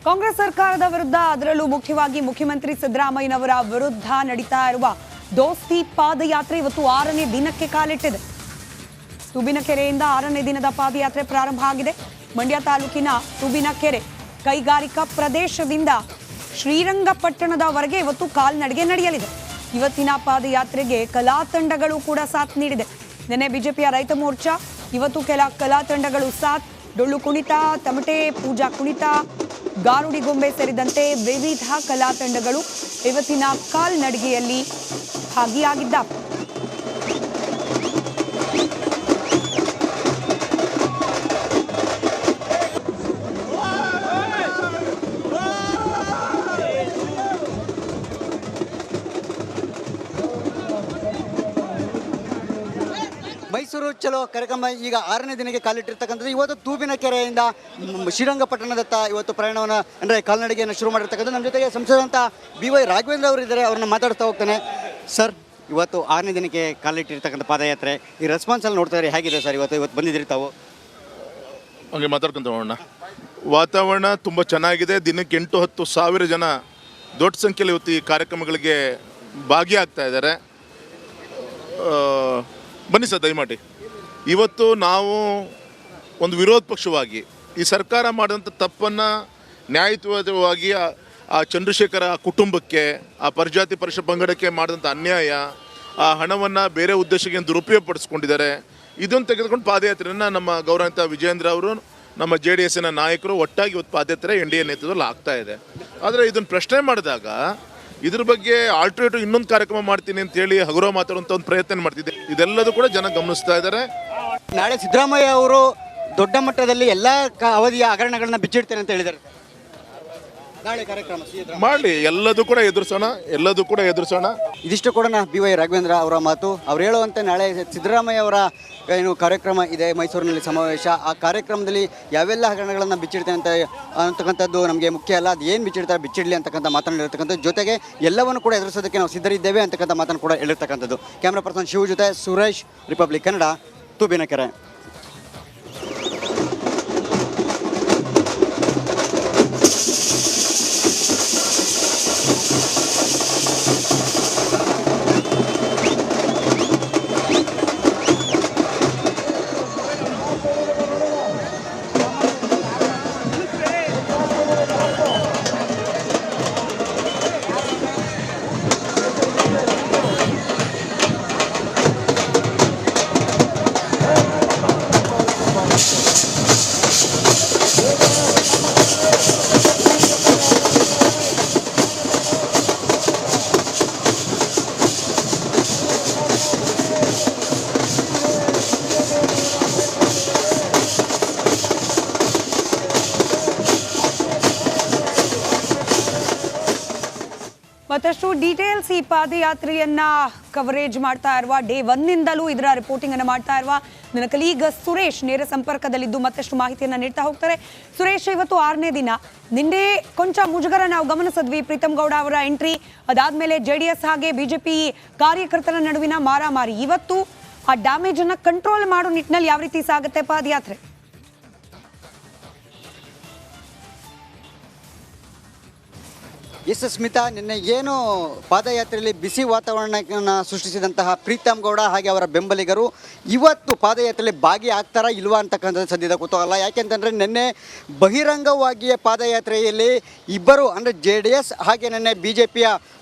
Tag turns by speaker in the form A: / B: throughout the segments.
A: ಕಾಂಗ್ರೆಸ್ ಸರ್ಕಾರದ ವಿರುದ್ಧ ಅದರಲ್ಲೂ ಮುಖ್ಯವಾಗಿ ಮುಖ್ಯಮಂತ್ರಿ ಸಿದ್ದರಾಮಯ್ಯನವರ ವಿರುದ್ಧ ನಡೀತಾ ಇರುವ ದೋಸ್ತಿ ಪಾದಯಾತ್ರೆ ಇವತ್ತು 6ನೇ ದಿನಕ್ಕೆ ಕಾಲಿಟ್ಟಿದೆ. ತುಬಿನಕೆರೆಯಿಂದ 6ನೇ ದಿನದ ಪಾದಯಾತ್ರೆ ಪ್ರಾರಂಭ ಆಗಿದೆ. ಮಂಡ್ಯ ತಾಲೂಕಿನ ತುಬಿನಕೆರೆ ಕೈಗಾರಿಕಾ ಪ್ರದೇಶದಿಂದ ಶ್ರೀರಂಗಪಟ್ಟಣದವರೆಗೆ ಇವತ್ತು ಕಾಲ್ನಡಿಗೆ ನಡೆಯಲಿದೆ. ಇವತ್ತಿನ ಪಾದಯಾತ್ರೆಗೆ ಕಲಾ ತಂಡಗಳು ಕೂಡ ಸಾಥ್ ನೀಡಿದೆ. ನಿನ್ನೆ ಬಿಜೆಪಿಯ ರೈತ ಮೋರ್ಚಾ, ಇವತ್ತು ಕೆಲ ಕಲಾ ತಂಡಗಳು ಸಾಥ್. ಡೊಳ್ಳು ಕುಣಿತ, ತಮಟೆ, ಪೂಜಾ ಕುಣಿತ, ಗಾರುಡಿ ಗೊಂಬೆ ಸೇರಿದಂತೆ ವಿವಿಧ ಕಲಾ ತಂಡಗಳು ಇವತ್ತಿನ ಕಾಲ್ನಡಿಗೆಯಲ್ಲಿ ಭಾಗಿಯಾಗಿದ್ದಾವೆ.
B: ಮೈಸೂರು ಚಲೋ ಕಾರ್ಯಕ್ರಮ ಈಗ 6ನೇ ದಿನಕ್ಕೆ ಕಾಲಿಟ್ಟಿರ್ತಕ್ಕಂಥದ್ದು. ಇವತ್ತು ತೂಬಿನಕೆರೆಯಿಂದ ಶ್ರೀರಂಗಪಟ್ಟಣದತ್ತ ಇವತ್ತು ಪ್ರಯಾಣವನ್ನು ಅಂದರೆ ಕಾಲ್ನಡಿಗೆಯನ್ನು ಶುರು ಮಾಡಿರ್ತಕ್ಕಂಥದ್ದು. ನಮ್ಮ ಜೊತೆಗೆ ಸಂಸದಂತ BY ರಾಘವೇಂದ್ರ ಅವರು ಇದ್ದಾರೆ, ಅವ್ರನ್ನ ಮಾತಾಡ್ತಾ ಹೋಗ್ತಾನೆ. ಸರ್, ಇವತ್ತು 6ನೇ ದಿನಕ್ಕೆ ಕಾಲಿಟ್ಟಿರ್ತಕ್ಕಂಥ ಪಾದಯಾತ್ರೆ, ಈ ರೆಸ್ಪಾನ್ಸಲ್ಲಿ ನೋಡ್ತಾ ಇದ್ದಾರೆ, ಹೇಗಿದೆ ಸರ್? ಇವತ್ತು ಬಂದಿದ್ದೀರಿ ತಾವು?
C: ಹಂಗೆ ಮಾತಾಡ್ಕೊಂತ ಹೋಗೋಣ. ವಾತಾವರಣ ತುಂಬ ಚೆನ್ನಾಗಿದೆ. ದಿನಕ್ಕೆ 8-10 ಸಾವಿರ ಜನ ದೊಡ್ಡ ಸಂಖ್ಯೆಯಲ್ಲಿ ಇವತ್ತು ಈ ಕಾರ್ಯಕ್ರಮಗಳಿಗೆ ಭಾಗಿಯಾಗ್ತಾ ಇದ್ದಾರೆ. ಬನ್ನಿ ಸರ್, ದಯಮಾಡಿ. ಇವತ್ತು ನಾವು ಒಂದು ವಿರೋಧ ಪಕ್ಷವಾಗಿ ಈ ಸರ್ಕಾರ ಮಾಡಿದಂಥ ತಪ್ಪನ್ನು ನ್ಯಾಯಯುತವಾಗಿ ಆ ಚಂದ್ರಶೇಖರ ಕುಟುಂಬಕ್ಕೆ, ಆ ಪರಿಜಾತಿ ಪರಿಷತ್ ಪಂಗಡಕ್ಕೆ ಮಾಡಿದಂಥ ಅನ್ಯಾಯ, ಆ ಹಣವನ್ನು ಬೇರೆ ಉದ್ದೇಶಕ್ಕೆ ದುರುಪಯೋಗಪಡಿಸ್ಕೊಂಡಿದ್ದಾರೆ. ಇದನ್ನು ತೆಗೆದುಕೊಂಡು ಪಾದಯಾತ್ರೆಯನ್ನು ನಮ್ಮ ಗೌರವಾನ್ವಿತ ವಿಜಯೇಂದ್ರ ಅವರು, ನಮ್ಮ JDSನ ನಾಯಕರು ಒಟ್ಟಾಗಿ ಇವತ್ತು ಪಾದಯಾತ್ರೆ NDA ನೇತೃತ್ವದಲ್ಲಿ ಆಗ್ತಾ ಇದೆ. ಆದರೆ ಇದನ್ನು ಪ್ರಶ್ನೆ ಮಾಡಿದಾಗ ಇದ್ರ ಬಗ್ಗೆ ಆಲ್ಟರ್ನೇಟಿವ್ ಇನ್ನೊಂದು ಕಾರ್ಯಕ್ರಮ ಮಾಡ್ತೀನಿ ಅಂತ ಹೇಳಿ ಹಗುರ ಮಾತಾಡುವಂಥ ಒಂದು ಪ್ರಯತ್ನ ಮಾಡ್ತಿದ್ದೆ. ಇದೆಲ್ಲದೂ ಕೂಡ ಜನ ಗಮನಿಸ್ತಾ ಇದ್ದಾರೆ.
B: ನಾಳೆ ಸಿದ್ದರಾಮಯ್ಯ ಅವರು ದೊಡ್ಡ ಮಟ್ಟದಲ್ಲಿ ಎಲ್ಲ ಅವಧಿಯ ಹಗರಣಗಳನ್ನ ಬಿಚ್ಚಿಡ್ತೇನೆ ಅಂತ ಹೇಳಿದ್ದಾರೆ. ನಾಳೆ ಕಾರ್ಯಕ್ರಮ
C: ಮಾಡಲಿ, ಎಲ್ಲದೂ ಕೂಡ ಎದುರಿಸೋಣ.
B: ಇದಿಷ್ಟು ಕೂಡ BY ರಾಘವೇಂದ್ರ ಅವರ ಮಾತು. ಅವ್ರು ಹೇಳುವಂತೆ ನಾಳೆ ಸಿದ್ದರಾಮಯ್ಯ ಅವರ ಏನು ಕಾರ್ಯಕ್ರಮ ಇದೆ ಮೈಸೂರಿನಲ್ಲಿ ಸಮಾವೇಶ, ಆ ಕಾರ್ಯಕ್ರಮದಲ್ಲಿ ಯಾವೆಲ್ಲ ಹಗರಣಗಳನ್ನು ಬಿಚ್ಚಿಡ್ತೇನೆ ಅಂತ ಅಂತಕ್ಕಂಥದ್ದು ನಮಗೆ ಮುಖ್ಯ ಅಲ್ಲ. ಅದು ಏನು ಬಿಚ್ಚಿಡಲಿ ಅಂತಕ್ಕಂಥ ಮಾತನಾಡಿರ್ತಕ್ಕಂಥದ್ದು. ಜೊತೆಗೆ ಎಲ್ಲವನ್ನು ಕೂಡ ಎದುರಿಸೋದಕ್ಕೆ ನಾವು ಸಿದ್ಧರಿದ್ದೇವೆ ಅಂತಕ್ಕಂಥ ಮಾತನ್ನು ಕೂಡ ಹೇಳಿರ್ತಕ್ಕಂಥದ್ದು. ಕ್ಯಾಮ್ರಾ ಪರ್ಸನ್ ಶಿವ ಜೊತೆ ಸುರೇಶ್, ರಿಪಬ್ಲಿಕ್ ಕನ್ನಡ, ತುಬಿನಕೆರೆ.
A: ಮತ್ತಷ್ಟು ಡೀಟೇಲ್ಸ್ ಈ ಪಾದಯಾತ್ರೆಯನ್ನ ಕವರೇಜ್ ಮಾಡ್ತಾ ಇರುವ ಡೇ 1ನಿಂದಲೂ ಇದರ ರಿಪೋರ್ಟಿಂಗ್ ಅನ್ನು ಮಾಡ್ತಾ ಇರುವ ನನ್ನ ಕಲೀಗ್ ಸುರೇಶ್ ನೇರ ಸಂಪರ್ಕದಲ್ಲಿದ್ದು ಮತ್ತಷ್ಟು ಮಾಹಿತಿಯನ್ನು ನೀಡ್ತಾ ಹೋಗ್ತಾರೆ. ಸುರೇಶ್, ಇವತ್ತು 6ನೇ ದಿನ. ನಿನ್ನೆ ಕೊಂಚ ಮುಜುಗರ ನಾವು ಗಮನಿಸಿದ್ವಿ, ಪ್ರೀತಮ್ ಗೌಡ ಅವರ ಎಂಟ್ರಿ, ಅದಾದ್ಮೇಲೆ JDS ಹಾಗೆ ಬಿಜೆಪಿ ಕಾರ್ಯಕರ್ತರ ನಡುವಿನ ಮಾರಾಮಾರಿ. ಇವತ್ತು ಆ ಡ್ಯಾಮೇಜ್ ಅನ್ನ ಕಂಟ್ರೋಲ್ ಮಾಡೋ ನಿಟ್ಟಿನಲ್ಲಿ ಯಾವ ರೀತಿ ಸಾಗುತ್ತೆ ಪಾದಯಾತ್ರೆ?
B: ಎಸ್ ಸ್ಮಿತಾ, ನಿನ್ನೆ ಏನು ಪಾದಯಾತ್ರೆಯಲ್ಲಿ ಬಿಸಿ ವಾತಾವರಣವನ್ನು ಸೃಷ್ಟಿಸಿದಂತಹ ಪ್ರೀತಮ್ ಗೌಡ ಹಾಗೆ ಅವರ ಬೆಂಬಲಿಗರು ಇವತ್ತು ಪಾದಯಾತ್ರೆಯಲ್ಲಿ ಭಾಗಿಯಾಗ್ತಾರಾ ಇಲ್ವಾ ಅಂತಕ್ಕಂಥದ್ದು ಸದ್ಯದ ಕುತೂಹಲ. ಯಾಕೆಂತಂದರೆ ನಿನ್ನೆ ಬಹಿರಂಗವಾಗಿಯೇ ಪಾದಯಾತ್ರೆಯಲ್ಲಿ ಇಬ್ಬರು ಅಂದರೆ JDS ಹಾಗೆ ನಿನ್ನೆ BJPಯ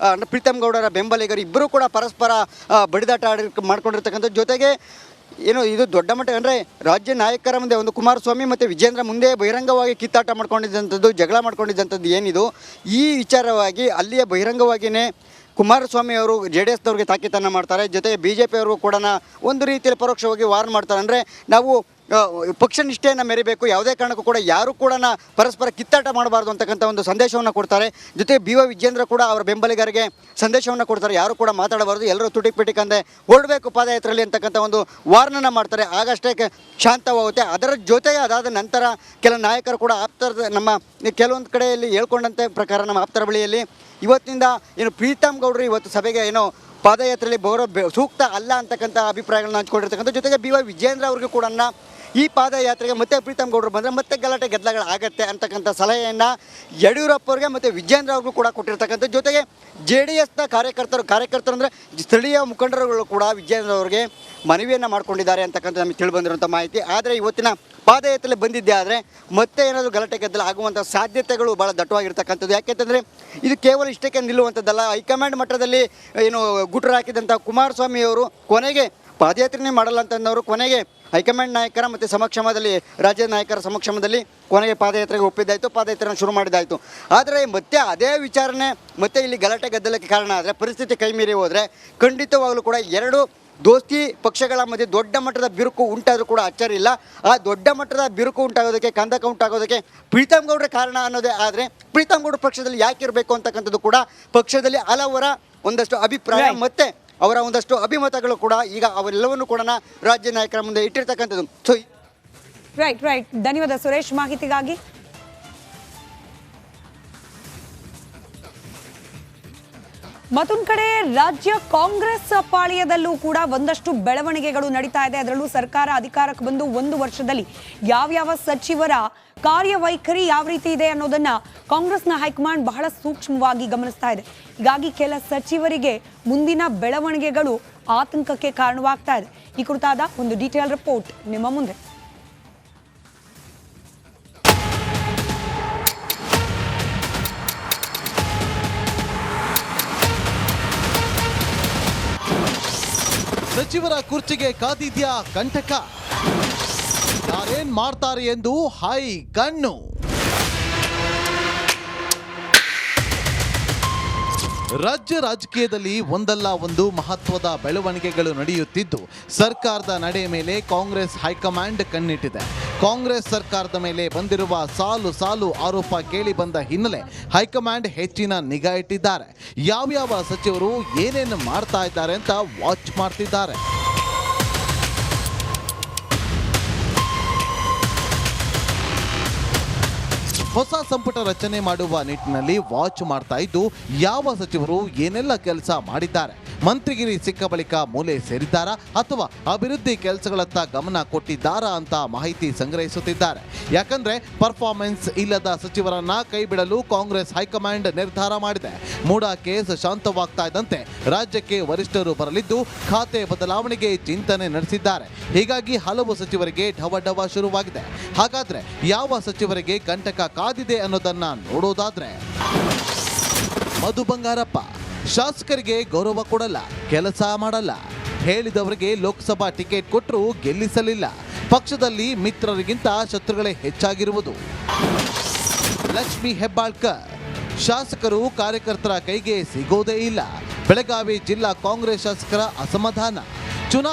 B: ಪ್ರೀತಮ್ ಗೌಡರ ಬೆಂಬಲಿಗರು ಇಬ್ಬರು ಕೂಡ ಪರಸ್ಪರ ಬಡಿದಾಟ ಮಾಡ್ಕೊಂಡಿರ್ತಕ್ಕಂಥದ್ದು. ಜೊತೆಗೆ ಏನು ಇದು ದೊಡ್ಡ ಮಟ್ಟ ಅಂದರೆ ರಾಜ್ಯ ನಾಯಕರ ಮುಂದೆ ಒಂದು ಕುಮಾರಸ್ವಾಮಿ ಮತ್ತು ವಿಜೇಂದ್ರ ಮುಂದೆ ಬಹಿರಂಗವಾಗಿ ಕಿತ್ತಾಟ ಮಾಡ್ಕೊಂಡಿದ್ದಂಥದ್ದು, ಜಗಳ ಮಾಡ್ಕೊಂಡಿದ್ದಂಥದ್ದು ಏನಿದು, ಈ ವಿಚಾರವಾಗಿ ಅಲ್ಲಿಯೇ ಬಹಿರಂಗವಾಗಿಯೇ ಕುಮಾರಸ್ವಾಮಿ ಅವರು JDSದವ್ರಿಗೆ ತಾಕೀತನ್ನು ಮಾಡ್ತಾರೆ. ಜೊತೆಗೆ BJP ಅವರು ಕೂಡ ಒಂದು ರೀತಿಯಲ್ಲಿ ಪರೋಕ್ಷವಾಗಿ ವಾರ್ನ್ ಮಾಡ್ತಾರೆ. ಅಂದರೆ ನಾವು ಪಕ್ಷ ನಿಷ್ಠೆಯನ್ನು ಮೆರಿಬೇಕು, ಯಾವುದೇ ಕಾರಣಕ್ಕೂ ಕೂಡ ಯಾರು ಕೂಡ ಪರಸ್ಪರ ಕಿತ್ತಾಟ ಮಾಡಬಾರ್ದು ಅಂತಕ್ಕಂಥ ಒಂದು ಸಂದೇಶವನ್ನು ಕೊಡ್ತಾರೆ. ಜೊತೆಗೆ BY ವಿಜೇಂದ್ರ ಕೂಡ ಅವರ ಬೆಂಬಲಿಗರಿಗೆ ಸಂದೇಶವನ್ನು ಕೊಡ್ತಾರೆ, ಯಾರು ಕೂಡ ಮಾತಾಡಬಾರ್ದು, ಎಲ್ಲರೂ ತುಟಿಕ್ ಪಿಟಿಕಂದೆ ಹೊರಡಬೇಕು ಪಾದಯಾತ್ರೆಯಲ್ಲಿ ಅಂತಕ್ಕಂಥ ಒಂದು ವಾರ್ನನ್ನು ಮಾಡ್ತಾರೆ. ಆಗಷ್ಟೇ ಶಾಂತವಾಗುತ್ತೆ. ಅದರ ಜೊತೆಗೆ ಅದಾದ ನಂತರ ಕೆಲ ನಾಯಕರು ಕೂಡ ನಮ್ಮ ಕೆಲವೊಂದು ಕಡೆಯಲ್ಲಿ ಹೇಳ್ಕೊಂಡಂತೆ ಪ್ರಕಾರ ನಮ್ಮ ಆಪ್ತರ ಬಳಿಯಲ್ಲಿ ಇವತ್ತಿಂದ ಏನು ಪ್ರೀತಮ್ ಗೌಡರು ಇವತ್ತು ಸಭೆಗೆ ಏನೋ ಪಾದಯಾತ್ರೆಯಲ್ಲಿ ಸೂಕ್ತ ಅಲ್ಲ ಅಂತಕ್ಕಂಥ ಅಭಿಪ್ರಾಯಗಳನ್ನ ಹಂಚ್ಕೊಂಡಿರ್ತಕ್ಕಂಥ. ಜೊತೆಗೆ BY ವಿಜೇಂದ್ರ ಅವ್ರಿಗೂ ಕೂಡ ಈ ಪಾದಯಾತ್ರೆಗೆ ಮತ್ತೆ ಪ್ರೀತಮ್ ಗೌಡರು ಬಂದರೆ ಮತ್ತೆ ಗಲಾಟೆ ಗದ್ದಲಗಳಾಗತ್ತೆ ಅಂತಕ್ಕಂಥ ಸಲಹೆಯನ್ನು ಯಡಿಯೂರಪ್ಪ ಅವರಿಗೆ ಮತ್ತು ವಿಜೇಂದ್ರ ಅವ್ರಿಗೂ ಕೂಡ ಕೊಟ್ಟಿರ್ತಕ್ಕಂಥ. ಜೊತೆಗೆ JDSನ ಕಾರ್ಯಕರ್ತರು ಅಂದರೆ ಸ್ಥಳೀಯ ಮುಖಂಡರುಗಳು ಕೂಡ ವಿಜೇಂದ್ರ ಅವರಿಗೆ ಮನವಿಯನ್ನು ಮಾಡಿಕೊಂಡಿದ್ದಾರೆ ಅಂತಕ್ಕಂಥ ನಮಗೆ ತಿಳಿದು ಬಂದಿರುವಂಥ ಮಾಹಿತಿ. ಆದರೆ ಇವತ್ತಿನ ಪಾದಯಾತ್ರೆ ಬಂದಿದ್ದೆ ಆದರೆ ಮತ್ತೆ ಏನಾದರೂ ಗಲಾಟೆ ಗದ್ದಲ ಆಗುವಂಥ ಸಾಧ್ಯತೆಗಳು ಭಾಳ ದಟ್ಟವಾಗಿರ್ತಕ್ಕಂಥದ್ದು. ಯಾಕೆಂತಂದರೆ ಇದು ಕೇವಲ ಇಷ್ಟಕ್ಕೆ ನಿಲ್ಲುವಂಥದ್ದಲ್ಲ. ಹೈಕಮಾಂಡ್ ಮಟ್ಟದಲ್ಲಿ ಏನು ಗುಟ್ರು ಹಾಕಿದಂಥ ಕುಮಾರಸ್ವಾಮಿ ಅವರು ಕೊನೆಗೆ ಪಾದಯಾತ್ರೆನೇ ಮಾಡಲ್ಲ ಅಂತಂದವರು ಕೊನೆಗೆ ಹೈಕಮಾಂಡ್ ನಾಯಕರ ಮತ್ತು ಸಮಕ್ಷಮದಲ್ಲಿ ರಾಜ್ಯದ ನಾಯಕರ ಸಮಕ್ಷಮದಲ್ಲಿ ಕೊನೆಗೆ ಪಾದಯಾತ್ರೆಗೆ ಒಪ್ಪಿದ್ದಾಯಿತು, ಪಾದಯಾತ್ರೆಯನ್ನು ಶುರು ಮಾಡಿದ್ದಾಯಿತು. ಆದರೆ ಮತ್ತೆ ಅದೇ ವಿಚಾರಣೆ ಮತ್ತೆ ಇಲ್ಲಿ ಗಲಾಟೆ ಗದ್ದಲಕ್ಕೆ ಕಾರಣ ಆದರೆ ಪರಿಸ್ಥಿತಿ ಕೈ ಮೀರಿ ಹೋದರೆ ಖಂಡಿತವಾಗಲೂ ಕೂಡ ಎರಡು ದೋಸ್ತಿ ಪಕ್ಷಗಳ ಮಧ್ಯೆ ದೊಡ್ಡ ಮಟ್ಟದ ಬಿರುಕು ಉಂಟಾದರೂ ಕೂಡ ಅಚ್ಚರಿ ಇಲ್ಲ. ಆ ದೊಡ್ಡ ಮಟ್ಟದ ಬಿರುಕು ಉಂಟಾಗೋದಕ್ಕೆ, ಕಂದಕ ಉಂಟಾಗೋದಕ್ಕೆ ಪ್ರೀತಮ್ ಗೌಡ್ರ ಕಾರಣ ಅನ್ನೋದೇ. ಆದರೆ ಪ್ರೀತಮ್ ಗೌಡ್ರ ಪಕ್ಷದಲ್ಲಿ ಯಾಕೆ ಇರಬೇಕು ಅಂತಕ್ಕಂಥದ್ದು ಕೂಡ ಪಕ್ಷದಲ್ಲಿ ಹಲವರ ಒಂದಷ್ಟು ಅಭಿಪ್ರಾಯ ಮತ್ತು ಅವರ ಒಂದಷ್ಟು ಅಭಿಮತಗಳು ಕೂಡ ಈಗ ಅವೆಲ್ಲವನ್ನು ಕೂಡ ರಾಜ್ಯ ನಾಯಕರ ಮುಂದೆ ಇಟ್ಟಿರ್ತಕ್ಕಂಥದ್ದು. ಸೊ
A: ರೈಟ್ ಧನ್ಯವಾದ ಸುರೇಶ್ ಮಾಹಿತಿಗಾಗಿ. ಮತ್ತೊಂದು ಕಡೆ ರಾಜ್ಯ ಕಾಂಗ್ರೆಸ್ ಪಾಳ್ಯದಲ್ಲೂ ಕೂಡ ಒಂದಷ್ಟು ಬೆಳವಣಿಗೆಗಳು ನಡೀತಾ ಇದೆ. ಅದರಲ್ಲೂ ಸರ್ಕಾರ ಅಧಿಕಾರಕ್ಕೆ ಬಂದು 1 ವರ್ಷದಲ್ಲಿ ಯಾವ್ಯಾವ ಸಚಿವರ ಕಾರ್ಯವೈಖರಿ ಯಾವ ರೀತಿ ಇದೆ ಅನ್ನೋದನ್ನ ಕಾಂಗ್ರೆಸ್ನ ಹೈಕಮಾಂಡ್ ಬಹಳ ಸೂಕ್ಷ್ಮವಾಗಿ ಗಮನಿಸ್ತಾ ಇದೆ. ಹೀಗಾಗಿ ಕೆಲ ಸಚಿವರಿಗೆ ಮುಂದಿನ ಬೆಳವಣಿಗೆಗಳು ಆತಂಕಕ್ಕೆ ಕಾರಣವಾಗ್ತಾ ಇದೆ. ಈ ಕುರಿತಾದ ಒಂದು ಡೀಟೇಲ್ ರಿಪೋರ್ಟ್ ನಿಮ್ಮ ಮುಂದೆ.
D: ಸಚಿವರ ಕುರ್ಚಿಗೆ ಕಾದಿದ್ಯಾ ಕಂಟಕ? ಯಾರೇನ್ ಮಾಡ್ತಾರೆ ಎಂದು ಹೈ ಕಣ್ಣು. ರಾಜ್ಯ ರಾಜಕೀಯದಲ್ಲಿ ಒಂದಲ್ಲ ಒಂದು ಮಹತ್ವದ ಬೆಳವಣಿಗೆಗಳು ನಡೆಯುತ್ತಿದ್ದು ಸರ್ಕಾರದ ನಡೆ ಮೇಲೆ ಕಾಂಗ್ರೆಸ್ ಹೈಕಮಾಂಡ್ ಕಣ್ಣಿಟ್ಟಿದೆ. ಕಾಂಗ್ರೆಸ್ ಸರ್ಕಾರದ ಮೇಲೆ ಬಂದಿರುವ ಸಾಲು ಆರೋಪ ಕೇಳಿ ಬಂದ ಹಿನ್ನೆಲೆ ಹೈಕಮಾಂಡ್ ಹೆಚ್ಚಿನ ನಿಗಾ ಇಟ್ಟಿದ್ದಾರೆ. ಯಾವ್ಯಾವ ಸಚಿವರು ಏನೇನು ಮಾಡ್ತಾ ಇದ್ದಾರೆ ಅಂತ ವಾಚ್ ಮಾಡ್ತಿದ್ದಾರೆ. ಹೊಸ ಸಂಪುಟ ರಚನೆ ಮಾಡುವ ನಿಟ್ಟಿನಲ್ಲಿ ವಾಚ್ ಮಾಡ್ತಾ ಇದ್ದು ಯಾವ ಸಚಿವರು ಏನೆಲ್ಲ ಕೆಲಸ ಮಾಡಿದ್ದಾರೆ, ಮಂತ್ರಿಗಿರಿ ಸಿಕ್ಕ ಬಳಿಕ ಮೂಲೆ ಸೇರಿದ್ದಾರಾ ಅಥವಾ ಅಭಿವೃದ್ಧಿ ಕೆಲಸಗಳತ್ತ ಗಮನ ಕೊಟ್ಟಿದ್ದಾರಾ ಅಂತ ಮಾಹಿತಿ ಸಂಗ್ರಹಿಸುತ್ತಿದ್ದಾರೆ. ಯಾಕಂದ್ರೆ ಪರ್ಫಾರ್ಮೆನ್ಸ್ ಇಲ್ಲದ ಸಚಿವರನ್ನ ಕೈ ಬಿಡಲು ಕಾಂಗ್ರೆಸ್ ಹೈಕಮಾಂಡ್ ನಿರ್ಧಾರ ಮಾಡಿದೆ. ಮೂಡ ಕೇಸ್ ಶಾಂತವಾಗ್ತಾ ಇದ್ದಂತೆ ರಾಜ್ಯಕ್ಕೆ ವರಿಷ್ಠರು ಬರಲಿದ್ದು ಖಾತೆ ಬದಲಾವಣೆಗೆ ಚಿಂತನೆ ನಡೆಸಿದ್ದಾರೆ. ಹೀಗಾಗಿ ಹಲವು ಸಚಿವರಿಗೆ ಢವಢವ ಶುರುವಾಗಿದೆ. ಹಾಗಾದ್ರೆ ಯಾವ ಸಚಿವರಿಗೆ ಕಂಟಕ ಕಾದಿದೆ ಅನ್ನೋದನ್ನ ನೋಡೋದಾದ್ರೆ, ಮಧು ಬಂಗಾರಪ್ಪ ಶಾಸಕರಿಗೆ ಗೌರವ ಕೊಡಲ್ಲ, ಕೆಲಸ ಮಾಡಲ್ಲ, ಹೇಳಿದವರಿಗೆ ಲೋಕಸಭಾ ಟಿಕೆಟ್ ಕೊಟ್ಟರು ಗೆಲ್ಲಿಸಲಿಲ್ಲ, ಪಕ್ಷದಲ್ಲಿ ಮಿತ್ರರಿಗಿಂತ ಶತ್ರುಗಳೇ ಹೆಚ್ಚಾಗಿರುವುದು. ಲಕ್ಷ್ಮಿ ಹೆಬ್ಬಾಳ್ಕರ್ ಶಾಸಕರು ಕಾರ್ಯಕರ್ತರ ಕೈಗೆ ಸಿಗೋದೇ ಇಲ್ಲ, ಬೆಳಗಾವಿ ಜಿಲ್ಲಾ ಕಾಂಗ್ರೆಸ್ ಶಾಸಕರ ಅಸಮಾಧಾನ.